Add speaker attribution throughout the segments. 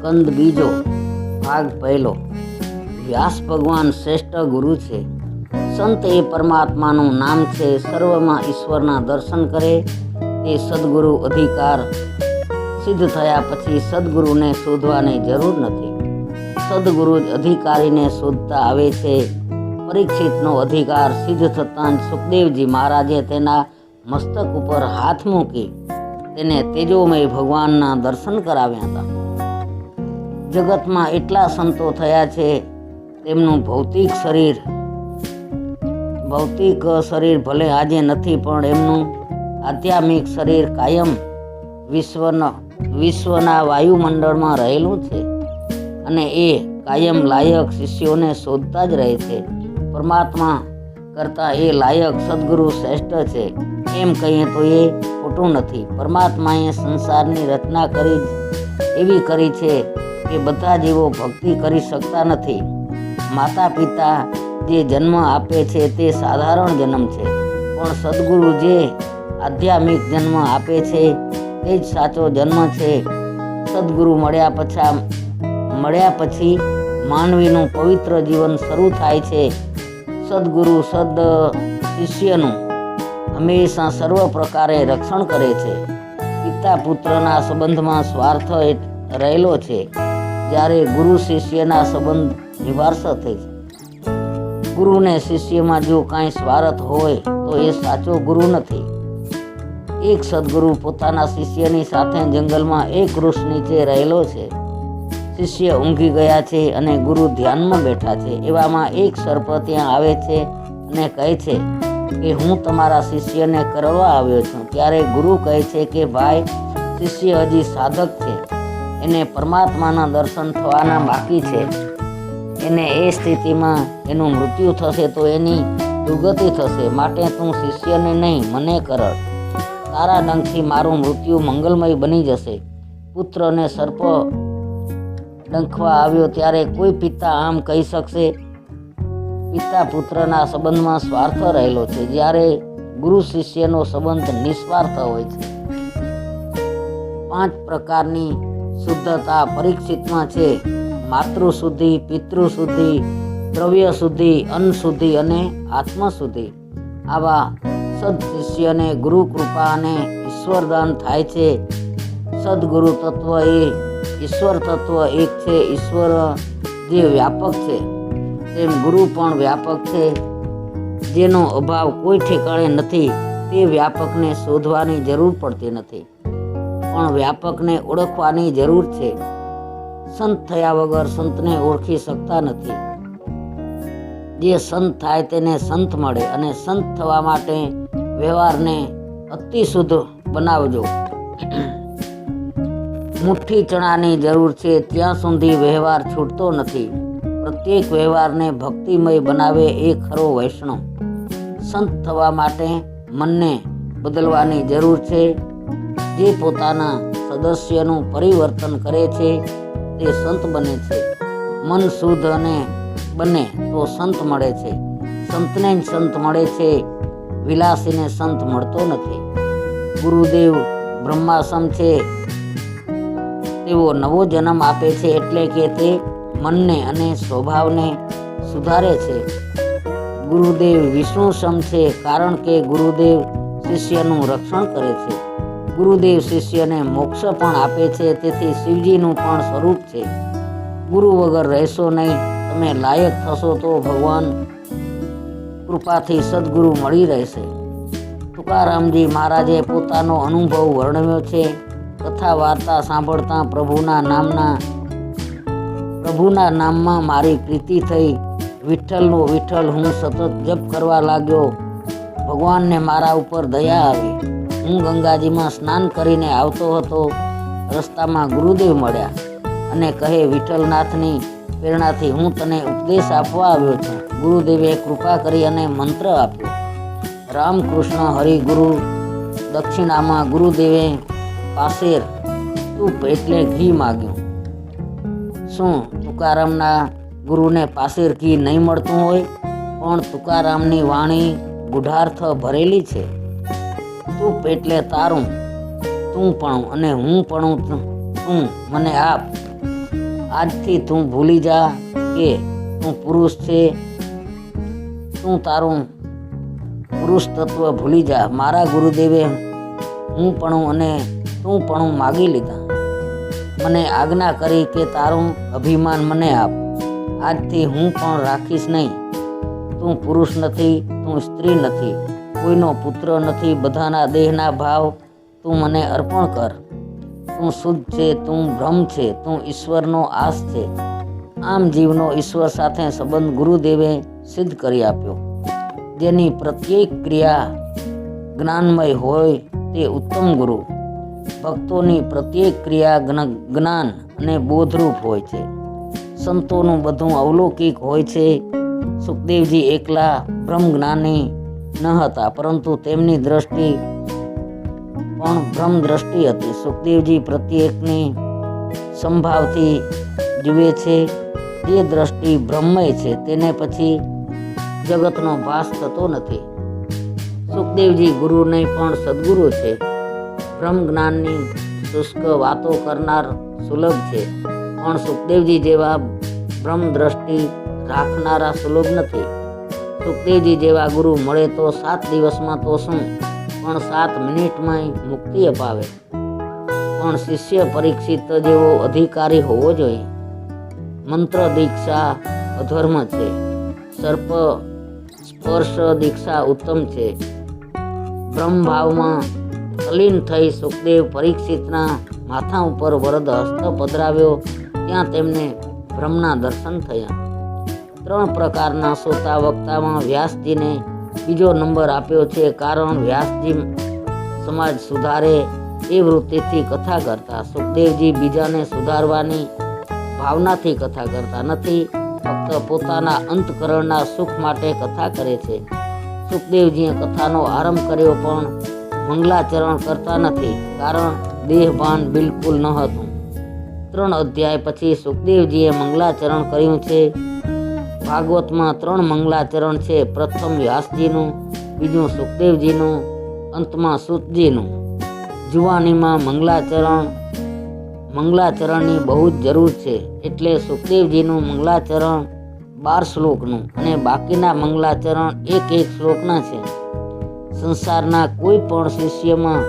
Speaker 1: કંદ બીજો ભાગ પહેલો। વ્યાસ ભગવાન શ્રેષ્ઠ ગુરુ છે। સંત એ પરમાત્માનું નામ છે। સર્વમાં ઈશ્વરના દર્શન કરે તે સદગુરુ અધિકાર। સિદ્ધ થયા પછી સદગુરુને શોધવાની જરૂર નથી। સદગુરુ જ અધિકારીને શોધતા આવે છે। પરીક્ષિતનો અધિકાર સિદ્ધ થતાં સુખદેવજી મહારાજે તેના મસ્તક ઉપર હાથ મૂકી તેને તેજોમય ભગવાનના દર્શન કરાવ્યા હતા। જગતમાં એટલા સંતો થયા છે, તેમનું ભૌતિક શરીર ભલે આજે નથી, પણ એમનું આધ્યાત્મિક શરીર કાયમ વિશ્વના વાયુમંડળમાં રહેલું છે અને એ કાયમ લાયક શિષ્યોને શોધતા જ રહે છે। પરમાત્મા કરતાં એ લાયક સદગુરુ શ્રેષ્ઠ છે એમ કહીએ તો એ ખોટું નથી। પરમાત્માએ સંસારની રચના એવી કરી છે કે બધા જીવો ભક્તિ કરી શકતા નથી। માતા પિતા જે જન્મ આપે છે તે સાધારણ જન્મ છે, પણ સદગુરુ જે આધ્યાત્મિક જન્મ આપે છે તે જ સાચો જન્મ છે। સદગુરુ મળ્યા પછી માનવીનું પવિત્ર જીવન શરૂ થાય છે। સદગુરુ સદ શિષ્યનું હંમેશા સર્વ પ્રકારે રક્ષણ કરે છે। પિતા પુત્રના સંબંધમાં સ્વાર્થ રહેલો છે, જ્યારે ગુરુ શિષ્યના સંબંધ નિવારસ થાય છે। ગુરુને શિષ્યમાં જો કાંઈ સ્વાર્થ હોય તો એ સાચો ગુરુ નથી। એક સદગુરુ પોતાના શિષ્યની સાથે જંગલમાં એક વૃક્ષ નીચે રહેલો છે। શિષ્ય ઊંઘી ગયા છે અને ગુરુ ધ્યાનમાં બેઠા છે। એવામાં એક સર્પ ત્યાં આવે છે અને કહે છે કે હું તમારા શિષ્યને કરવા આવ્યો છું। ત્યારે ગુરુ કહે છે કે ભાઈ, શિષ્ય હજી સાધક છે, એને પરમાત્માના દર્શન થવાના બાકી છે। એને એ સ્થિતિમાં એનું મૃત્યુ થશે તો એની દુર્ગતિ થશે, માટે તું શિષ્યને નહીં મને કરડ। તારા ડંખથી મારું મૃત્યુ મંગલમય બની જશે। પુત્રને સર્પ ડંખવા આવ્યો ત્યારે કોઈ પિતા આમ કહી શકશે? પિતા પુત્રના સંબંધમાં સ્વાર્થ રહેલો છે, જ્યારે ગુરુ શિષ્યનો સંબંધ નિસ્વાર્થ હોય છે। 5 પ્રકારની શુદ્ધતા પરીક્ષિતમાં છે: માતૃ શુદ્ધિ, પિતૃ શુદ્ધિ, દ્રવ્ય શુદ્ધિ, અન્ન શુદ્ધિ અને આત્મ શુદ્ધિ। આવા સદશિષ્યને ગુરુ કૃપા અને ઈશ્વરદાન થાય છે। સદગુરુ તત્વ એ ઈશ્વર તત્વ એક છે। ઈશ્વર જે વ્યાપક છે તેમ ગુરુ પણ વ્યાપક છે। જેનો અભાવ કોઈ ઠેકાણે નથી તે વ્યાપકને શોધવાની જરૂર પડતી નથી, પણ વ્યાપકને ઓળખવાની જરૂર છે। સંત થયા વગર સંતને ઓળખી શકતા નથી। જે સંત થાય તેને સંત મળે, અને સંત થવા માટે વ્યવહારને અતિ શુદ્ધ બનાવજો। મુઠ્ઠી ચણાની જરૂર છે ત્યાં સુધી વ્યવહાર છૂટતો નથી। પ્રત્યેક વ્યવહારને ભક્તિમય બનાવે એ ખરો વૈષ્ણવ। સંત થવા માટે મનને બદલવાની જરૂર છે। જે પોતાના સદસ્યનું પરિવર્તન કરે છે તે સંત બને છે। મન શુદ્ધ અને બને તો સંત મળે છે। સંતને જ સંત મળે છે, વિલાસીને સંત મળતો નથી। ગુરુદેવ બ્રહ્માસમ છે, તેઓ નવો જન્મ આપે છે, એટલે કે તે મનને અને સ્વભાવને સુધારે છે। ગુરુદેવ વિષ્ણુ સમ છે, કારણ કે ગુરુદેવ શિષ્યનું રક્ષણ કરે છે। ગુરુદેવ શિષ્યને મોક્ષ પણ આપે છે, તેથી શિવજીનું પણ સ્વરૂપ છે। ગુરુ વગર રહેશો નહીં, તમે લાયક થશો તો ભગવાન કૃપાથી સદગુરુ મળી રહેશે। તુકારામજી મહારાજે પોતાનો અનુભવ વર્ણવ્યો છે। કથા વાર્તા સાંભળતા પ્રભુના નામમાં મારી પ્રીતિ થઈ। વિઠ્ઠલનો વિઠ્ઠલ હું સતત જપ કરવા લાગ્યો। ભગવાનને મારા ઉપર દયા આવી। હું ગંગાજીમાં સ્નાન કરીને આવતો હતો। રસ્તામાં ગુરુદેવ મળ્યા અને કહે, વિઠ્ઠલનાથની પ્રેરણાથી હું તને ઉપદેશ આપવા આવ્યો છું। ગુરુદેવે કૃપા કરી અને મંત્ર આપ્યો। રામકૃષ્ણ હરિગુરુ દક્ષિણામાં ગુરુદેવે પાસેર તુપ એટલે ઘી માગ્યું। શું તુકારામના ગુરુને પાસેર ઘી નહીં મળતું હોય? પણ તુકારામની વાણી ગુઢાર્થ ભરેલી છે। તુપ એટલે તારું, તું પણ અને હું પણ તું, મને આપ। આજથી તું ભૂલી જા કે તું પુરુષ છે. તું તારું પુરુષ તત્વ ભૂલી જા. મારા ગુરુદેવે હું પણ અને તું પણ માગી લીધા. મને આજ્ઞા કરી કે તારું અભિમાન મને આપ. આજથી હું પણ રાખીશ નહીં. તું પુરુષ નથી, તું સ્ત્રી નથી, કોઈનો પુત્ર નથી. બધાના દેહના ભાવ તું મને અર્પણ કર. તું શુદ્ધ છે, તું બ્રહ્મ છે, તું ઈશ્વરનો આસ છે. આમ જીવનો ઈશ્વર સાથે સંબંધ ગુરુદેવે સિદ્ધ કરી આપ્યો. જેની પ્રત્યેક ક્રિયા જ્ઞાનમય હોય તે ઉત્તમ ગુરુ. ભક્તોની પ્રત્યેક ક્રિયા જ્ઞાન અને બોધરૂપ હોય છે. સંતોનું બધું અવલૌકિક હોય છે. સુખદેવજી એકલા બ્રહ્મ જ્ઞાની ન હતા, પરંતુ તેમની દ્રષ્ટિ પણ બ્રહ્મ દ્રષ્ટિ હતી. સુખદેવજી પ્રત્યેકની સંભાવથી જુએ છે. જે દ્રષ્ટિ બ્રહ્મય છે તેને પછી જગતનો ભાસ થતો નથી. સુખદેવજી ગુરુને પણ સદગુરુ છે. બ્રહ્મ જ્ઞાનની શુષ્ક વાતો કરનાર સુલભ છે, પણ સુખદેવજી જેવા બ્રહ્મ દ્રષ્ટિ રાખનારા સુલભ નથી. સુખદેવજી જેવા ગુરુ મળે તો 7 દિવસમાં તો શું, પણ 7 મિનિટમાં મુક્તિ અપાવે. પણ શિષ્ય પરીક્ષિત જેવો અધિકારી હોવો જોઈએ. મંત્ર દીક્ષા અધર્મ છે. સર્પ સ્પર્શ દીક્ષા ઉત્તમ છે. બ્રહ્મભાવમાં તલીન થઈ સુખદેવ પરીક્ષિતના માથા ઉપર વરદ હસ્ત પધરાવ્યો. ત્યાં તેમને બ્રહ્મના દર્શન થયા. 3 પ્રકારના શ્રોતા વક્તામાં વ્યાસજીને બીજો નંબર આપ્યો છે, કારણ વ્યાસજી સમાજ સુધારે એ વૃત્તિથી કથા કરતા. સુખદેવજી બીજાને સુધારવાની ભાવનાથી કથા કરતા નથી, ફક્ત પોતાના અંતકરણના સુખ માટે કથા કરે છે. સુખદેવજીએ કથાનો આરંભ કર્યો પણ મંગલાચરણ કરતા નથી, કારણ દેહભાન બિલકુલ ન હતું. 3 અધ્યાય પછી સુખદેવજીએ મંગલાચરણ કર્યું છે. ભાગવતમાં 3 મંગલાચરણ છે. પ્રથમ વ્યાસજીનું, બીજું સુખદેવજીનું, અંતમાં સૂતજીનું. જુવાનીમાં મંગલાચરણની બહુ જ જરૂર છે. એટલે સુખદેવજીનું મંગલાચરણ 12 શ્લોકનું અને બાકીના મંગલાચરણ 1 શ્લોકના છે. સંસારના કોઈ પણ શિષ્યમાં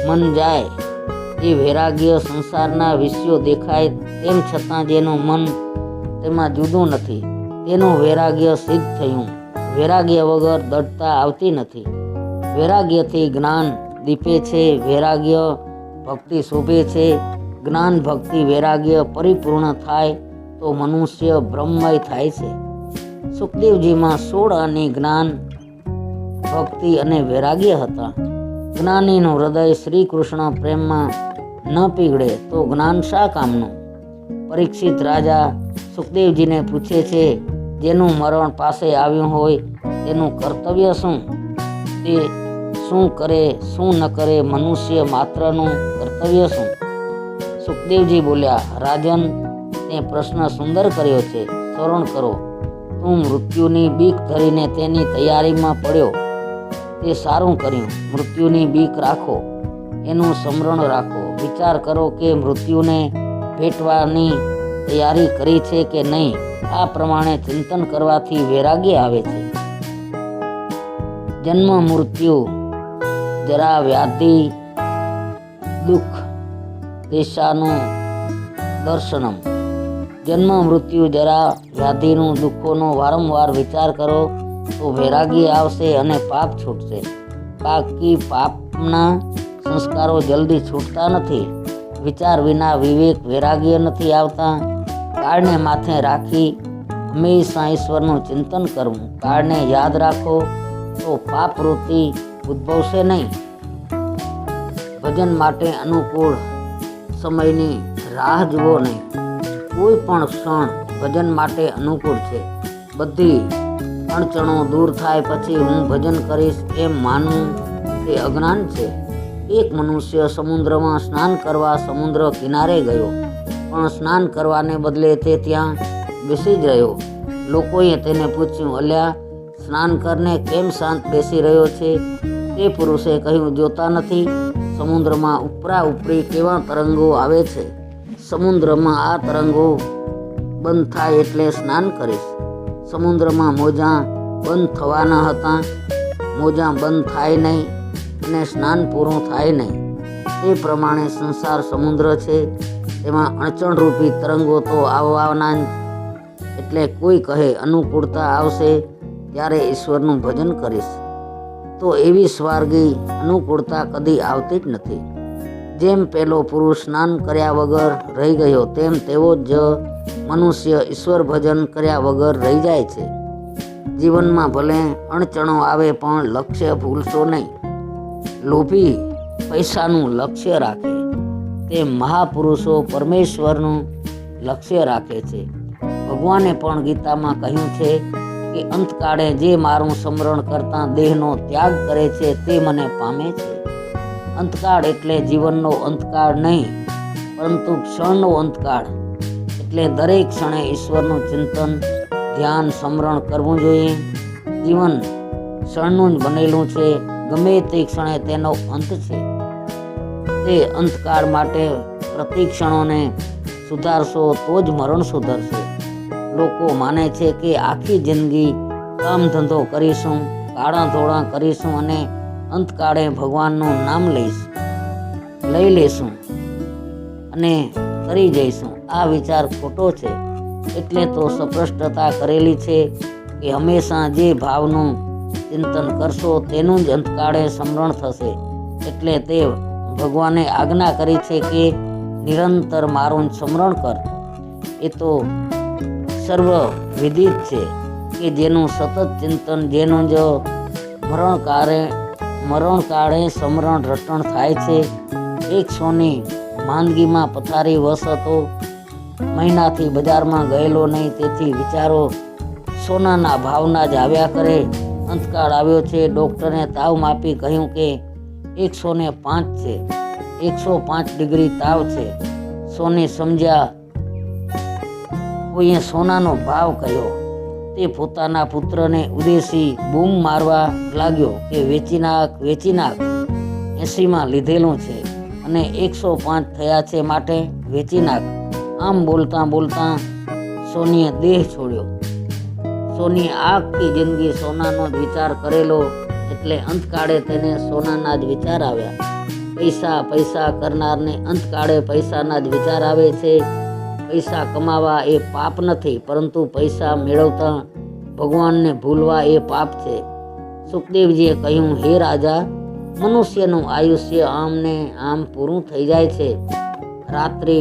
Speaker 1: મન જાય એ વૈરાગ્ય. સંસારના વિષયો દેખાય તેમ છતાં જેનું મન તેમાં જુદું નથી, તેનું વૈરાગ્ય સિદ્ધ થયું. વૈરાગ્ય વગર દઢતા આવતી નથી. વૈરાગ્યથી જ્ઞાન દીપે છે. વૈરાગ્ય ભક્તિ શોભે છે. જ્ઞાન ભક્તિ વૈરાગ્ય પરિપૂર્ણ થાય તો મનુષ્ય બ્રહ્મમય થાય છે. સુખદેવજીમાં 16 આની જ્ઞાન, ભક્તિ અને વૈરાગ્ય હતા. જ્ઞાનીનું હૃદય શ્રી કૃષ્ણ પ્રેમમાં ન પીગળે તો જ્ઞાન શા કામનું? પરીક્ષિત રાજા સુખદેવજીને પૂછે છે, જેનું મરણ પાસે આવ્યું હોય તેનું કર્તવ્ય શું? તે શું કરે શું ન કરે? મનુષ્ય માત્રનું કર્તવ્ય શું? સુખદેવજી બોલ્યા, રાજન, તે પ્રશ્ન સુંદર કર્યો છે. શ્રવણ કરો. તું મૃત્યુની બીક ધરીને તેની તૈયારીમાં પડ્યો, તે સારું કર્યું. મૃત્યુની બીક રાખો, એનું સ્મરણ રાખો. વિચાર કરો કે મૃત્યુને ભેટવાની તૈયારી કરી છે કે નહીં. આ પ્રમાણે ચિંતન કરવાથી વૈરાગ્ય આવે છે. જન્મ મૃત્યુ જરા વ્યાધિ દુઃખ દેશાનું દર્શનમ. જન્મ મૃત્યુ જરા વ્યાધિનું દુઃખોનો વારંવાર વિચાર કરો તો વૈરાગ્ય આવશે અને પાપ છૂટશે. બાકી પાપના સંસ્કારો જલ્દી છૂટતા નથી. વિચાર વિના વિવેક વૈરાગ્ય નથી આવતા. કાળને માથે રાખી હંમેશા ઈશ્વરનું ચિંતન કરવું. કાળને યાદ રાખો તો પાપ વૃત્તિ ઉદ્ભવશે નહીં. ભજન માટે અનુકૂળ સમયની રાહ જુઓ નહીં. કોઈ પણ ક્ષણ ભજન માટે અનુકૂળ છે. બધી અડચણો દૂર થાય પછી હું ભજન કરીશ એમ માનવું તે અજ્ઞાન છે. એક મનુષ્ય સમુદ્રમાં સ્નાન કરવા સમુદ્ર કિનારે ગયો, પણ સ્નાન કરવાને બદલે તે ત્યાં બેસી જ રહ્યો. લોકોએ તેને પૂછ્યું, અલ્યા, સ્નાન કરને કેમ શાંત બેસી રહ્યો છે? તે પુરુષે કહ્યું, જોતા નથી સમુદ્રમાં ઉપરા ઉપરી કેવા તરંગો આવે છે. સમુદ્રમાં આ તરંગો બંધ થાય એટલે સ્નાન કરીશ. સમુદ્રમાં મોજાં બંધ થવાના હતા, મોજાં બંધ થાય નહીં અને સ્નાન પૂરું થાય નહીં. તે પ્રમાણે સંસાર સમુદ્ર છે, તેમાં અડચણરૂપી તરંગો તો આવવાના જ. એટલે કોઈ કહે અનુકૂળતા આવશે ત્યારે ઈશ્વરનું ભજન કરીશ, તો એવી સ્વાર્ગી અનુકૂળતા કદી આવતી જ નથી. જેમ પેલો પુરુષ સ્નાન કર્યા વગર રહી ગયો, તેમ તેવો જ મનુષ્ય ઈશ્વર ભજન કર્યા વગર રહી જાય છે. જીવનમાં ભલે અડચણો આવે પણ લક્ષ્ય ભૂલશો નહીં. લોભી પૈસાનું લક્ષ્ય રાખે તે મહાપુરુષો પરમેશ્વરનું લક્ષ્ય રાખે છે. ભગવાને પણ ગીતામાં કહ્યું છે કે અંતકાળે જે મારું સ્મરણ કરતા દેહનો ત્યાગ કરે છે તે મને પામે છે. અંતકાળ એટલે જીવનનો અંતકાળ નહીં, પરંતુ ક્ષણનો અંતકાળ. એટલે દરેક ક્ષણે ઈશ્વરનું ચિંતન, ધ્યાન, સ્મરણ કરવું જોઈએ. જીવન ક્ષણનું જ બનેલું છે, ગમે તે ક્ષણે તેનો અંત છે. તે અંતકાળ માટે પ્રતિક્ષણોને સુધારશો તો જ મરણ સુધરશે. લોકો માને છે કે આખી જિંદગી કામ ધંધો કરીશું, કાળા ધોળા કરીશું અને અંતકાળે ભગવાનનું નામ લઈ લેશું અને તરી જઈશું. આ વિચાર ખોટો છે. એટલે તો સ્પષ્ટતા કરેલી છે કે હંમેશા જે ભાવનું ચિંતન કરશો તેનું જ અંતકાળે સ્મરણ થશે. એટલે તે ભગવાને આજ્ઞા કરી છે કે નિરંતર મારું સ્મરણ કર. એ તો સર્વ વિદિત છે કે જેનું સતત ચિંતન, જેનું જ મરણકાળે સ્મરણ રટણ થાય છે. એક સોની માંદગીમાં પથારી વસ હતો, મહિનાથી બજારમાં ગયેલો નહીં, તેથી વિચારો સોનાના ભાવના જ આવ્યા કરે. અંતકાળ આવ્યો છે, ડૉક્ટરે તાવ માપી કહ્યું કે 105 છે, 105 ડિગ્રી તાવ છે. સોની સમજ્યા, કોઈએ સોનાનો ભાવ કહ્યો. તે પોતાના પુત્રને ઉદ્દેશી બૂમ મારવા લાગ્યો કે વેચી નાખ 80માં લીધેલું છે અને 105 થયા છે, માટે વેચી નાખ. આમ બોલતા સોનીએ દેહ છોડ્યો. સોનીએ આખી જિંદગી સોનાનો જ વિચાર કરેલો, એટલે અંતકાળે તેને સોનાના જ વિચાર આવ્યા. પૈસા કરનારને અંતકાળે પૈસાના જ વિચાર આવે છે. પૈસા કમાવા એ પાપ નથી, પરંતુ પૈસા મેળવતા ભગવાનને ભૂલવા એ પાપ છે. સુખદેવજીએ કહ્યું, હે રાજા, મનુષ્યનું આયુષ્ય આમ ને આમ પૂરું થઈ જાય છે. રાત્રિ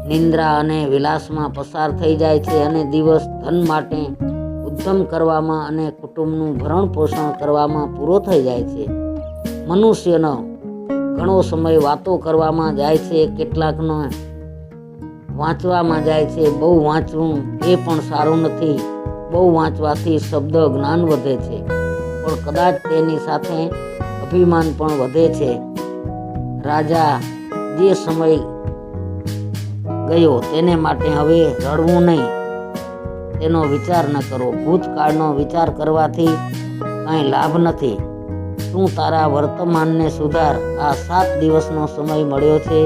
Speaker 1: નિંદ્રા અને વિલાસમાં પસાર થઈ જાય છે અને દિવસ ધન માટે ઉદ્યમ કરવામાં અને કુટુંબનું ભરણ પોષણ કરવામાં પૂરો થઈ જાય છે. મનુષ્યનો ઘણો સમય વાતો કરવામાં જાય છે, કેટલાકનો વાંચવામાં જાય છે. બહુ વાંચવું એ પણ સારું નથી. બહુ વાંચવાથી શબ્દ જ્ઞાન વધે છે, પણ કદાચ તેની સાથે અભિમાન પણ વધે છે. રાજા, જે સમય ગયો તેને માટે હવે રડવું નહીં, તેનો વિચાર ન કરો. ભૂતકાળનો વિચાર કરવાથી કાંઈ લાભ નથી. તું તારા વર્તમાનને સુધાર. આ 7 દિવસનો સમય મળ્યો છે,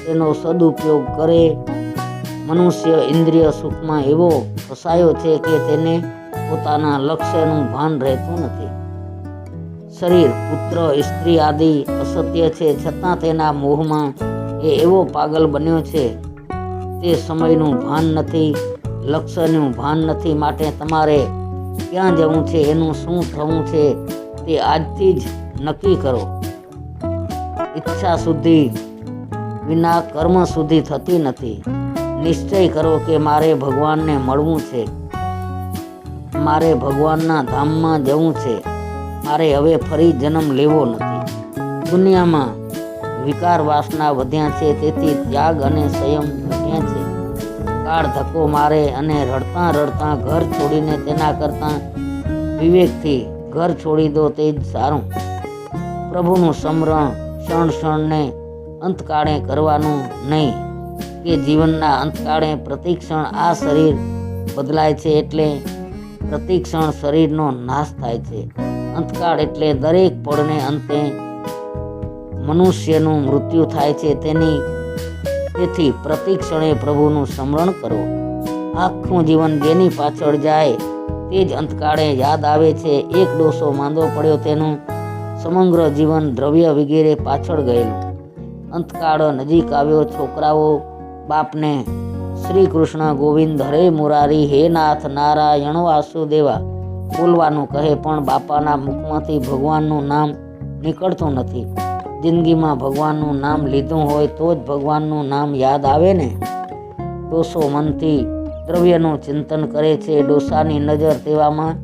Speaker 1: તેનો સદુપયોગ કરે. મનુષ્ય ઇન્દ્રિય સુખમાં એવો ફસાયો છે કે તેને પોતાના લક્ષ્યનું ભાન રહેતું નથી. શરીર, પુત્ર, સ્ત્રી આદિ અસત્ય છે, છતાં તેના મોહમાં એ એવો પાગલ બન્યો છે. તે સમયનું ભાન નથી, લક્ષ્યનું ભાન નથી. માટે તમારે ક્યાં જવું છે, એનું શું થવું છે, તે આજથી જ નક્કી કરો. ઈચ્છા શુદ્ધિ વિના કર્મ શુદ્ધિ થતી નથી. નિશ્ચય કરો કે મારે ભગવાનને મળવું છે, મારે ભગવાનના ધામમાં જવું છે, મારે હવે ફરી જન્મ લેવો નથી. દુનિયામાં વિકાર વાસના વધ્યા છે, તેથી ત્યાગ અને સંયમ ઘટ્યા છે. કાળ ધક્કો મારે અને રડતા ઘર છોડીને તેના કરતાં વિવેકથી ઘર છોડી દો તે જ સારું. પ્રભુનું સ્મરણ ક્ષણે અંતકાળે કરવાનું નહીં, કે જીવનના અંતકાળે પ્રતિક્ષણ આ શરીર બદલાય છે, એટલે પ્રતિક્ષણ શરીરનો નાશ થાય છે. અંતકાળ એટલે દરેક પળને અંતે મનુષ્યનું મૃત્યુ થાય છે. તે તેથી પ્રતિ ક્ષણે પ્રભુનું સ્મરણ કરો. આખું જીવન જેની પાછળ જાય તે જ અંતકાળે યાદ આવે છે. એક ડોસો માંદો પડ્યો, તેનું સમગ્ર જીવન દ્રવ્ય વગેરે પાછળ ગયેલું. અંતકાળ નજીક આવ્યો. છોકરાઓ બાપને શ્રી કૃષ્ણ ગોવિંદ હરે મુરારી હે નાથ નારાયણ વાસુદેવા બોલવાનું કહે, પણ બાપાના મુખમાંથી ભગવાનનું નામ નીકળતું નથી. જિંદગીમાં ભગવાનનું નામ લીધું હોય તો જ ભગવાનનું નામ યાદ આવે ને. ડોસો મનથી દ્રવ્યનું ચિંતન કરે છે. ડોસાની નજર તેવામાં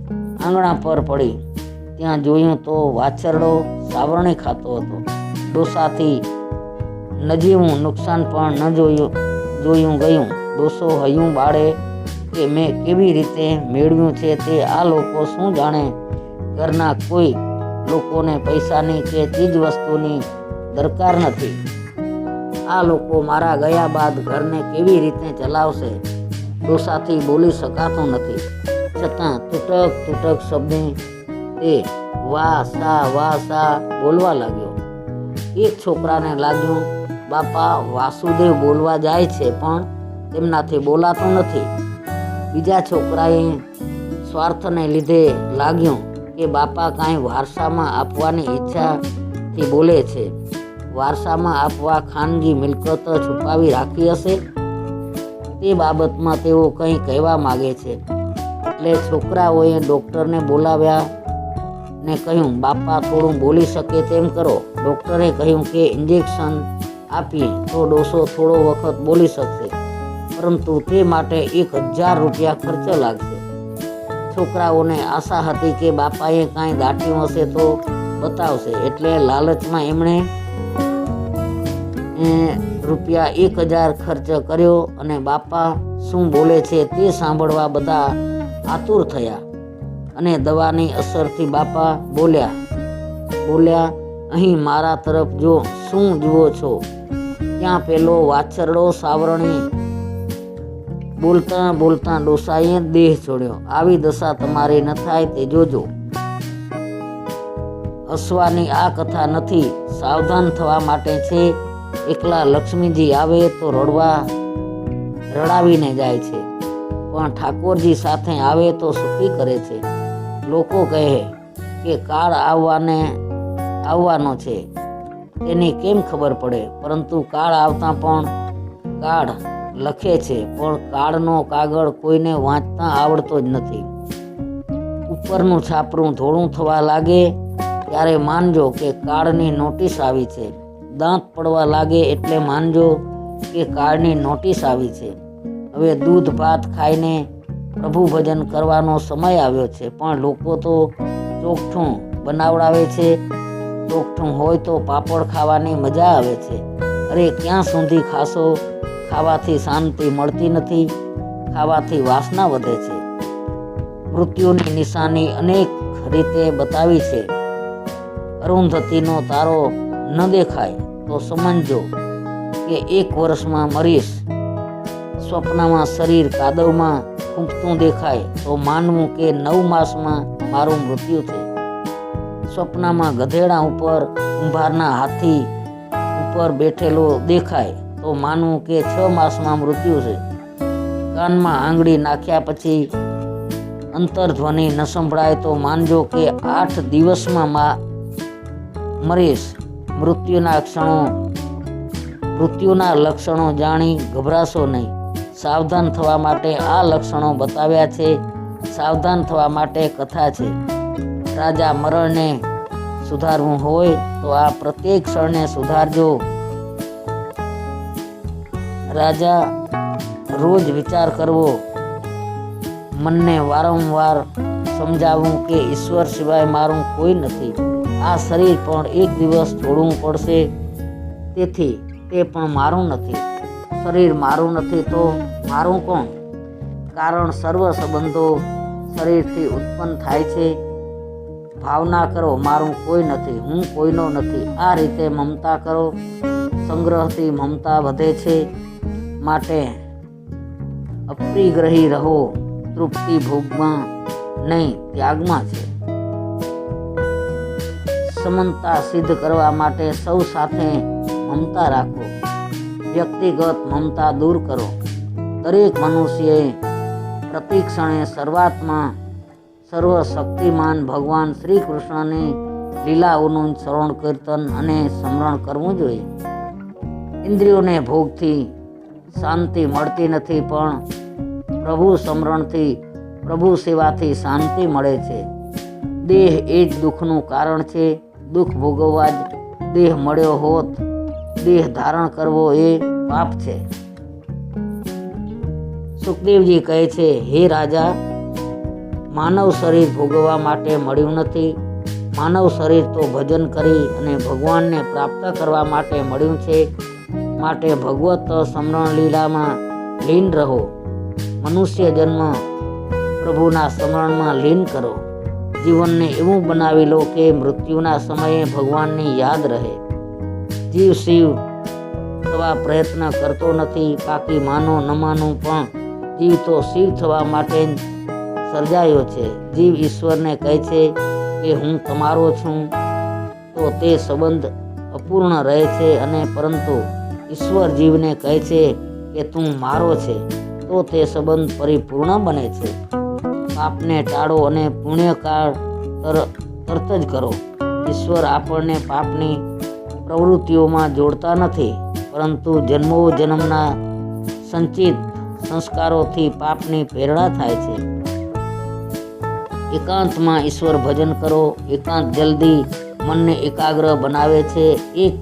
Speaker 1: આંગણા પર પડી. ત્યાં જોયું તો વાછરડો સાવરણી ખાતો હતો. ડોસાથી નજીવું નુકસાન પણ ન જોયું ગયું. ડોસો હૈયું બાળે કે મેં કેવી રીતે મેળવ્યું છે તે આ લોકો શું જાણે. ઘરના કોઈ લોકોને પૈસાની કે ચીજ વસ્તુની દરકાર નથી. આ લોકો મારા ગયા બાદ ઘરને કેવી રીતે ચલાવશે. ડોસાથી બોલી શકાતું નથી, છતાં તૂટક શબ્દે તે વાહ સા બોલવા લાગ્યો. એક છોકરાને લાગ્યું બાપા વાસુદેવ બોલવા જાય છે, પણ તેમનાથી બોલાતું નથી. બીજા છોકરાએ સ્વાર્થને લીધે લાગ્યું કે બાપા કાંઈ વારસામાં આપવાની ઈચ્છાથી બોલે છે. વારસામાં આપવા ખાનગી મિલકત છુપાવી રાખી હશે. તે બાબતમાં તેઓ કંઈ કહેવા માગે છે. એટલે છોકરાઓએ ડૉક્ટરને બોલાવ્યા ને કહ્યું બાપા થોડું બોલી શકે તેમ કરો. ડૉક્ટરે કહ્યું કે ઇન્જેક્શન આપીએ તો ડોસો થોડો વખત બોલી શકશે, પરંતુ તે માટે 1000 રૂપિયા ખર્ચ લાગશે. છોકરાઓને આશા હતી કે બાપાએ કાંઈ દાટ્યું હશે તો બતાવશે, એટલે લાલચમાં એમણે રૂપિયા 1000 ખર્ચ કર્યો અને બાપા શું બોલે છે તે સાંભળવા બધા આતુર થયા. અને દવાની અસરથી બાપા બોલ્યા અહીં મારા તરફ જો. શું જુઓ છો? ત્યાં પેલો વાછરડો સાવરણી. બોલતા ડોસાએ દેહ છોડ્યો. આવી દશા તમારી ન થાય તે જોજો. હસવાની આ કથા નથી, સાવધાન થવા માટે છે. એકલા લક્ષ્મીજી આવે તો રડાવીને જાય છે, પણ ઠાકોરજી સાથે આવે તો સુખી કરે છે. લોકો કહે કે કાળ આવવાનો છે, તેની કેમ ખબર પડે? પરંતુ કાળ આવતા પણ કાળ લખે છે, પણ કાળનો કાગળ કોઈને વાંચતા આવડતો જ નથી. ઉપરનું છાપરું ધોળું થવા લાગે ત્યારે માનજો કે કાળની નોટિસ આવી છે. દાંત પડવા લાગે એટલે માનજો કે કાળની નોટિસ આવી છે. હવે દૂધ ભાત ખાઈને પ્રભુ ભજન કરવાનો સમય આવ્યો છે, પણ લોકો તો ચોકઠું બનાવડાવે છે. ચોકઠું હોય તો પાપડ ખાવાની મજા આવે છે. અરે ક્યાં સુધી ખાશો? ખાવાથી શાંતિ મળતી નથી, ખાવાથી વાસના વધે છે. મૃત્યુની નિશાની અનેક રીતે બતાવી છે. અરુંધતીનો તારો ન દેખાય તો સમજો કે 1 વર્ષમાં મરીશ. સ્વપ્નમાં શરીર કાદવમાં ખૂંપતું દેખાય તો માનવું કે 9 માસમાં મારું મૃત્યુ છે. સ્વપ્નમાં ગધેડા ઉપર કુંભારના હાથી ઉપર બેઠેલો દેખાય તો માનવું કે 6 માસમાં મૃત્યુ છે. કાનમાં આંગળી નાખ્યા પછી અંતરધ્વનિ ન સંભળાય તો માનજો કે 8 દિવસમાં મરીશ. મૃત્યુના લક્ષણો જાણી ગભરાશો નહીં. સાવધાન થવા માટે આ લક્ષણો બતાવ્યા છે. સાવધાન થવા માટે કથા છે. રાજા મરણને સુધારવું હોય તો આ પ્રત્યેક ક્ષણને સુધારજો. રાજા રોજ વિચાર કરવો, મનને વારંવાર સમજાવવું કે ઈશ્વર સિવાય મારું કોઈ નથી. આ શરીર પણ એક દિવસ છોડવું પડશે, તેથી તે પણ મારું નથી. શરીર મારું નથી તો મારું કોણ? કારણ સર્વ સંબંધો શરીરથી ઉત્પન્ન થાય છે. ભાવના કરો મારું કોઈ નથી, હું કોઈનો નથી. આ રીતે મમતા કરો. સંગ્રહથી મમતા વધે છે. માટે અપ્રિગ્રહી રહો. તૃપ્તિ ભોગમાં નહીં, ત્યાગમાં છે. સમાનતા સિદ્ધ કરવા માટે સૌ સાથે મમતા રાખો. વ્યક્તિ વ્યક્તિગત મમતા દૂર કરો. દરેક મનુષ્યએ પ્રતિક્ષણે સર્વાત્મા સર્વશક્તિમાન ભગવાન શ્રી કૃષ્ણની લીલાઓનું શ્રવણ કીર્તન અને સ્મરણ કરવું જોઈએ. ઇન્દ્રિયોને ભોગથી શાંતિ મળતી નથી, પણ પ્રભુ સ્મરણથી, પ્રભુ સેવાથી શાંતિ મળે છે. દેહ એ જ દુઃખનું કારણ છે. દુઃખ ભોગવવા જ દેહ મળ્યો હોત, દેહ ધારણ કરવો એ પાપ છે. સુખદેવજી કહે છે, હે રાજા, માનવ શરીર ભોગવવા માટે મળ્યું નથી. માનવ શરીર તો ભજન કરી અને ભગવાનને પ્રાપ્ત કરવા માટે મળ્યું છે. માટે ભગવત સ્મરણ લીલામાં લીન રહો. મનુષ્ય જન્મ પ્રભુના સ્મરણમાં લીન કરો. જીવનને એવું બનાવી લો કે મૃત્યુના સમયે ભગવાનની યાદ રહે. જીવ શિવ થવા પ્રયત્ન કરતો નથી. બાકી માનો ન માનો, પણ જીવ તો શિવ થવા માટે જ સર્જાયો છે. જીવ ઈશ્વરને કહે છે કે હું તમારો છું, તો તે સંબંધ અપૂર્ણ રહે છે. અને પરંતુ ઈશ્વર જીવને કહે છે કે તું મારો છે, તો તે સંબંધ પરિપૂર્ણ બને છે. પાપને ટાળો અને પુણ્યકાળ તરત જ કરો. ઈશ્વર આપણને પાપની પ્રવૃત્તિઓમાં જોડતા નથી, પરંતુ જન્મો જન્મના સંચિત સંસ્કારોથી પાપની પ્રેરણા થાય છે. એકાંતમાં ઈશ્વર ભજન કરો. એકાંત જલ્દી મનને એકાગ્ર બનાવે છે. એક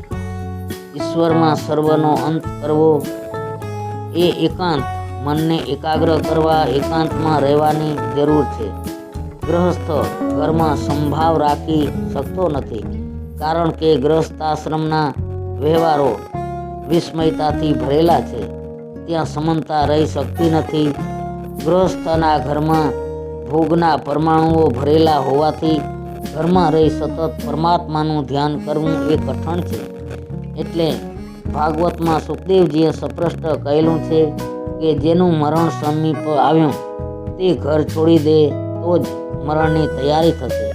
Speaker 1: ઈશ્વરમાં સર્વનો અંત કરવો એ એકાંત. મનને એકાગ્ર કરવા એકાંતમાં રહેવાની જરૂર છે. ગૃહસ્થ ઘરમાં સંભાવ રાખી શકતો નથી, કારણ કે ગૃહસ્થાશ્રમના વ્યવહારો વિસ્મયતાથી ભરેલા છે. ત્યાં સમાનતા રહી શકતી નથી. ગૃહસ્થના ઘરમાં ભોગના પરમાણુઓ ભરેલા હોવાથી ઘરમાં રહી સતત પરમાત્માનું ધ્યાન કરવું એ કઠણ છે. એટલે ભાગવતમાં સુખદેવજીએ સ્પષ્ટ કહેલું છે કે જેનું મરણ સમીપ આવ્યું તે ઘર છોડી દે તો જ મરણની તૈયારી થશે.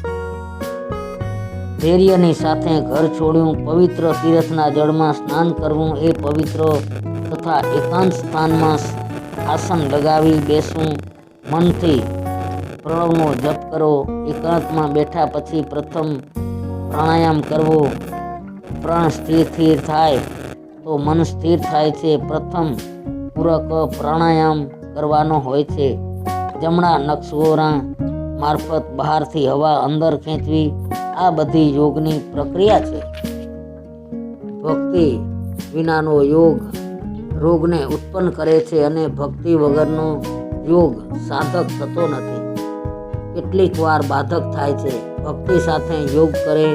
Speaker 1: ધૈર્યની સાથે ઘર છોડ્યું. પવિત્ર તીર્થના જળમાં સ્નાન કરવું એ પવિત્ર તથા એકાંત સ્થાનમાં આસન લગાવી બેસવું. મનથી પ્રણવનો જપ કરો. એકાંતમાં બેઠા પછી પ્રથમ પ્રાણાયામ કરવો. પ્રાણ સ્થિર થાય તો મન સ્થિર થાય છે. પ્રથમ પૂરક પ્રાણાયામ કરવાનો હોય છે. જમણા નક્ષોરા મારફત બહારથી હવા અંદર ખેંચવી. આ બધી યોગની પ્રક્રિયા છે. ભક્તિ વિનાનો યોગ રોગને ઉત્પન્ન કરે છે અને ભક્તિ વગરનો યોગ સાધક થતો નથી. કેટલીક વાર બાધક થાય છે. ભક્તિ સાથે યોગ કરે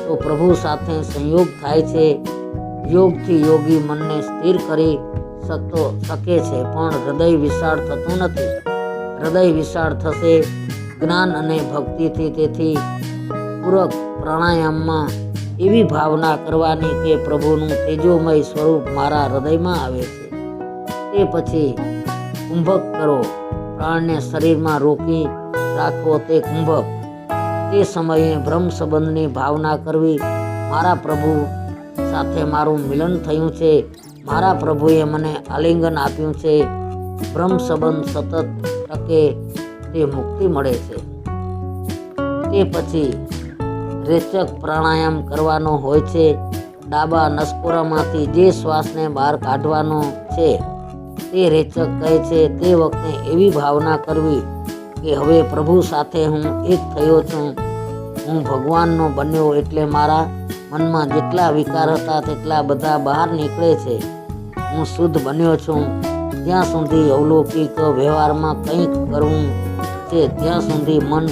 Speaker 1: તો પ્રભુ સાથે સંયોગ થાય છે. યોગથી યોગી મનને સ્થિર કરી શકે છે, પણ હૃદય વિશાળ થતું નથી. હૃદય વિશાળ થશે જ્ઞાન અને ભક્તિથી. તેથી પૂરક પ્રાણાયામમાં એવી ભાવના કરવાની કે પ્રભુનું તેજોમય સ્વરૂપ મારા હૃદયમાં આવે છે. તે પછી કુંભક કરો. પ્રાણને શરીરમાં રોકી રાખવો તે કુંભક. તે સમયે બ્રહ્મ સંબંધની ભાવના કરવી. મારા પ્રભુ સાથે મારું મિલન થયું છે. મારા પ્રભુએ મને આલિંગન આપ્યું છે. બ્રહ્મ સંબંધ સતત ટકે તે મુક્તિ મળે છે. તે પછી રેચક પ્રાણાયામ કરવાનો હોય છે. ડાબા નસકોરામાંથી જે શ્વાસને બહાર કાઢવાનો છે તે રેચક કહે છે. તે વખતે એવી ભાવના કરવી કે હવે પ્રભુ સાથે હું એક થયો છું. હું ભગવાનનો બન્યો, એટલે મારા મનમાં જેટલા વિકાર હતા તેટલા બધા બહાર નીકળે છે. હું શુદ્ધ બન્યો છું. જ્યાં સુધી અવલૌકિક વ્યવહારમાં કંઈક કરવું છે ત્યાં સુધી મન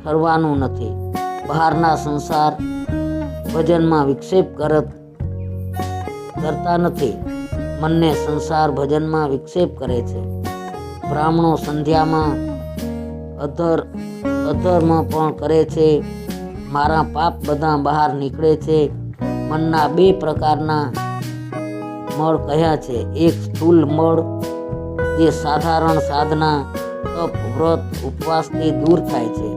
Speaker 1: ઠરવાનું નથી. બહારના સંસાર ભજનમાં વિક્ષેપ કરતા નથી. મનને સંસાર ભજનમાં વિક્ષેપ કરે છે. બ્રાહ્મણો સંધ્યામાં અધર્મ પણ કરે છે. મારા પાપ બધા બહાર નીકળે છે. મનના બે પ્રકારના મળ કહ્યા છે. એક સ્થૂલ મળ જે સાધારણ સાધના, તપ, વ્રત, ઉપવાસથી દૂર થાય છે.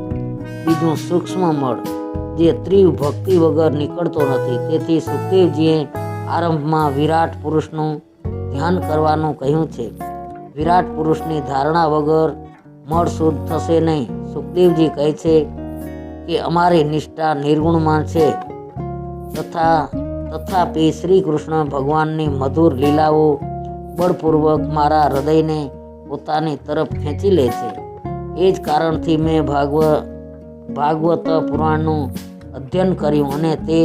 Speaker 1: બીજું સૂક્ષ્મ મળ જે તીવ્ર ભક્તિ વગર નીકળતો નથી. તેથી સુખદેવજીએ આરંભમાં વિરાટ પુરુષનું ધ્યાન કરવાનું કહ્યું છે. વિરાટ પુરુષની ધારણા વગર મળ શુદ્ધ થશે નહીં. સુખદેવજી કહે છે કે અમારી નિષ્ઠા નિર્ગુણમાં છે, તથાપી શ્રી કૃષ્ણ ભગવાનની મધુર લીલાઓ બળપૂર્વક મારા હૃદયને પોતાની તરફ ખેંચી લે છે. એ જ કારણથી મેં ભાગવત પુરાણનું અધ્યયન કર્યું અને તે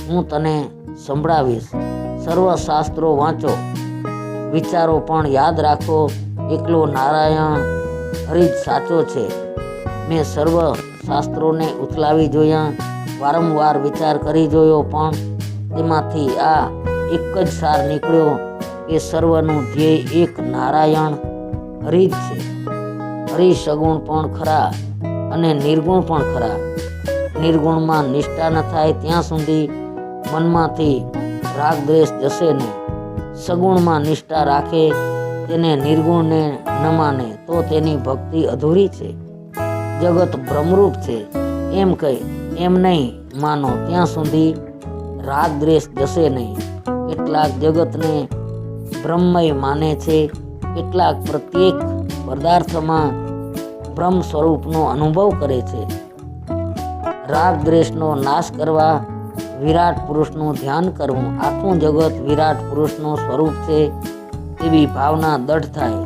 Speaker 1: હું તને સંભળાવીશ. સર્વ શાસ્ત્રો વાંચો, વિચારો, પણ યાદ રાખો, એકલો નારાયણ હરિ જ સાચો છે. મેં સર્વ શાસ્ત્રોને ઉથલાવી જોયા, વારંવાર વિચાર કરી જોયો, પણ તેમાંથી આ એક જ સાર નીકળ્યો કે સર્વનું ધ્યેય એક નારાયણ હરિ જ છે. હરિ સગુણ પણ ખરા અને નિર્ગુણ પણ ખરા. નિર્ગુણમાં નિષ્ઠા ન થાય ત્યાં સુધી મનમાંથી રાગ દ્વેષ જશે નહીં. સગુણમાં નિષ્ઠા રાખે, તેને નિર્ગુણને ન માને તો તેની ભક્તિ અધૂરી છે. જગત ભ્રમરૂપ છે એમ નહીં માનો ત્યાં સુધી રાગ દ્વેષ જશે નહીં. કેટલાક જગતને બ્રહ્મમય માને છે, કેટલાક પ્રત્યેક પદાર્થમાં બ્રહ્મ સ્વરૂપનો અનુભવ કરે છે. રાગ દ્વેષનો નાશ કરવા વિરાટ પુરુષનું ધ્યાન કરવું. આખું જગત વિરાટ પુરુષનું સ્વરૂપ છે તેવી ભાવના દ્રઢ થાય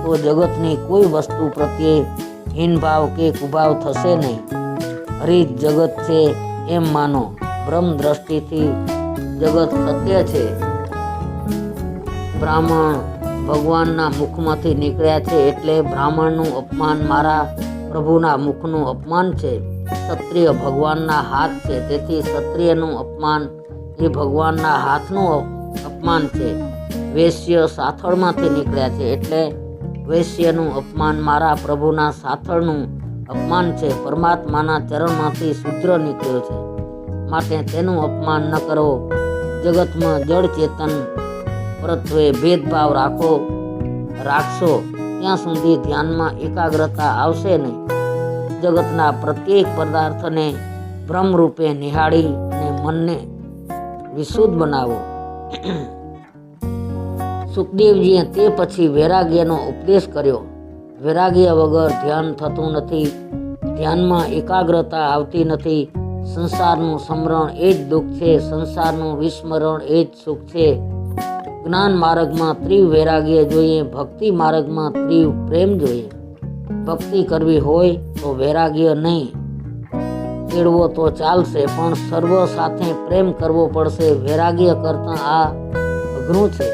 Speaker 1: તો જગતની કોઈ વસ્તુ પ્રત્યે હીનભાવ કે કુભાવ થશે નહીં. હરિ જગત છે એમ માનો. બ્રહ્મ દ્રષ્ટિથી જગત સત્ય છે. બ્રાહ્મણ ભગવાનના મુખમાંથી નીકળ્યા છે એટલે બ્રાહ્મણનું અપમાન મારા પ્રભુના મુખનું અપમાન છે. ક્ષત્રિય ભગવાનના હાથ છે, તેથી ક્ષત્રિયનું અપમાન એ ભગવાનના હાથનું અપમાન છે. વૈશ્ય સાથળમાંથી નીકળ્યા છે એટલે વૈશ્યનું અપમાન મારા પ્રભુના સાથળનું અપમાન છે. પરમાત્માના ચરણમાંથી શૂદ્ર નીકળ્યો છે માટે તેનું અપમાન ન કરો. જગતમાં જળ ચેતન પરત્વે ભેદભાવ રાખશો ત્યાં સુધી ધ્યાનમાં એકાગ્રતા આવશે નહીં. જગતના પ્રત્યેક પદાર્થને બ્રહ્મ રૂપે નિહાળી અને મનને વિશુદ્ધ બનાવો. સુખદેવજીએ તે પછી વૈરાગ્યનો ઉપદેશ કર્યો. વૈરાગ્ય વગર ધ્યાન થતું નથી, ધ્યાનમાં એકાગ્રતા આવતી નથી. સંસારનું સ્મરણ એ જ દુઃખ છે, સંસારનું વિસ્મરણ એ જ સુખ છે. જ્ઞાન માર્ગમાં ત્રિવ વૈરાગ્ય જોઈએ, ભક્તિ માર્ગમાં ત્રિવ પ્રેમ જોઈએ. ભક્તિ કરવી હોય તો વૈરાગ્ય નહીં કેળવો તો ચાલશે, પણ સર્વ સાથે પ્રેમ કરવો પડશે. વૈરાગ્ય કરતાં આ અઘરું છે.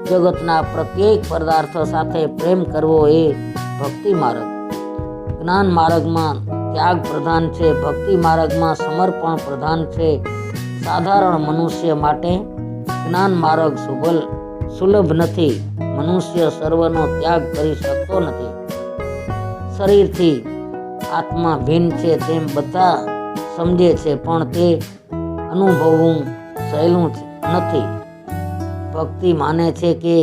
Speaker 1: જગતના પ્રત્યેક પદાર્થ સાથે પ્રેમ કરવો એ ભક્તિ માર્ગ. જ્ઞાન માર્ગમાં ત્યાગ પ્રધાન છે, ભક્તિ માર્ગમાં સમર્પણ પ્રધાન છે. સાધારણ મનુષ્ય માટે જ્ઞાન માર્ગ સુલભ નથી. મનુષ્ય સર્વનો ત્યાગ કરી શકતો નથી. શરીરથી આત્મા ભિન્ન છે તેમ બધા સમજે છે, પણ તે અનુભવવું સહેલું નથી. ભક્તિ માને છે કે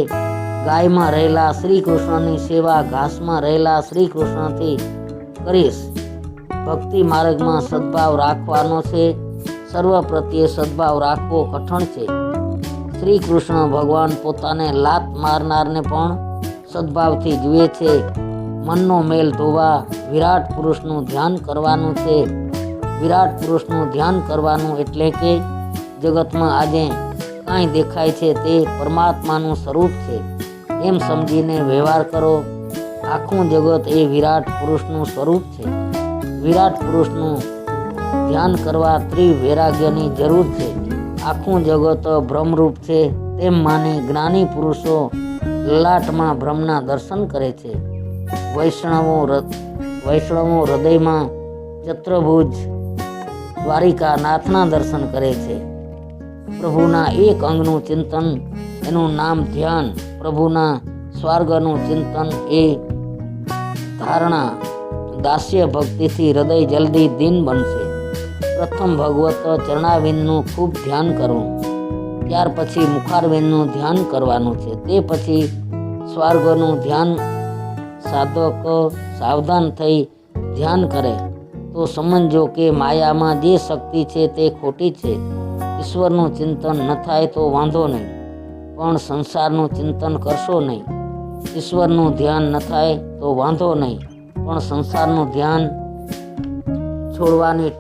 Speaker 1: ગાયમાં રહેલા શ્રી કૃષ્ણની સેવા ઘાસમાં રહેલા શ્રી કૃષ્ણથી કરીશ. ભક્તિ માર્ગમાં સદભાવ રાખવાનો છે. સર્વ પ્રત્યે સદભાવ રાખવો કઠણ છે. શ્રી કૃષ્ણ ભગવાન પોતાને લાત મારનારને પણ સદભાવથી જુએ છે. મનનો મેલ ધોવા વિરાટ પુરુષનું ધ્યાન કરવાનું છે. વિરાટ પુરુષનું ધ્યાન કરવાનું એટલે કે જગતમાં આજે કાંઈ દેખાય છે તે પરમાત્માનું સ્વરૂપ છે એમ સમજીને વ્યવહાર કરો. આખું જગત એ વિરાટ પુરુષનું સ્વરૂપ છે. વિરાટ પુરુષનું ધ્યાન કરવા ત્રિવ વૈરાગ્યની જરૂર છે. આખું જગત ભ્રમરૂપ છે તેમ માની જ્ઞાની પુરુષો લલાટમાં બ્રહ્મના દર્શન કરે છે. વૈષ્ણવો હૃદયમાં ચતુર્ભુજ દ્વારિકાનાથના દર્શન કરે છે. પ્રભુના એક અંગનું ચિંતન એનું નામ ધ્યાન. પ્રભુના સ્વર્ગનું ચિંતન એ ધારણા. દાસ્ય ભક્તિથી હૃદય જલ્દી દીન બનશે. પ્રથમ ભગવત ચરણાવિંદનું ખૂબ ધ્યાન કરવું, ત્યાર પછી મુખારવિંદનું ધ્યાન કરવાનું છે. તે પછી સ્વર્ગનું ધ્યાન. સાધક સાવધાન થઈ ધ્યાન કરે તો સમજો કે માયામાં જે શક્તિ છે તે ખોટી છે. ઈશ્વરનું ચિંતન ન થાય તો વાંધો નહીં, પણ સંસારનું ચિંતન કરશો નહીં. ઈશ્વરનું ધ્યાન ન થાય તો વાંધો નહીં, પણ સંસારનું ધ્યાન છોડવાની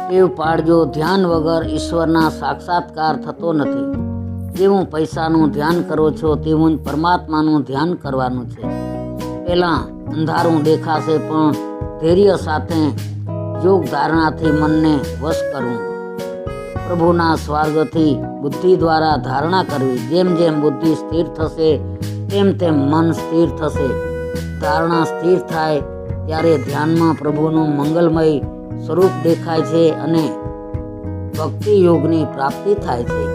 Speaker 1: ટેવ પાડજો. ધ્યાન વગર ઈશ્વરના સાક્ષાત્કાર થતો નથી. જેવું પૈસાનું ધ્યાન કરો છો તેવું જ પરમાત્માનું ધ્યાન કરવાનું છે. પહેલાં અંધારું દેખાશે, પણ ધૈર્ય સાથે યોગ ધારણાથી મનને વશ કરવું. પ્રભુના સ્વર્ગથી બુદ્ધિ દ્વારા ધારણા કરવી. જેમ જેમ બુદ્ધિ સ્થિર થશે તેમ તેમ મન સ્થિર થશે. ધારણા સ્થિર થાય ત્યારે ધ્યાનમાં પ્રભુનું મંગલમય સ્વરૂપ દેખાય છે અને ભક્તિ યોગની પ્રાપ્તિ થાય છે.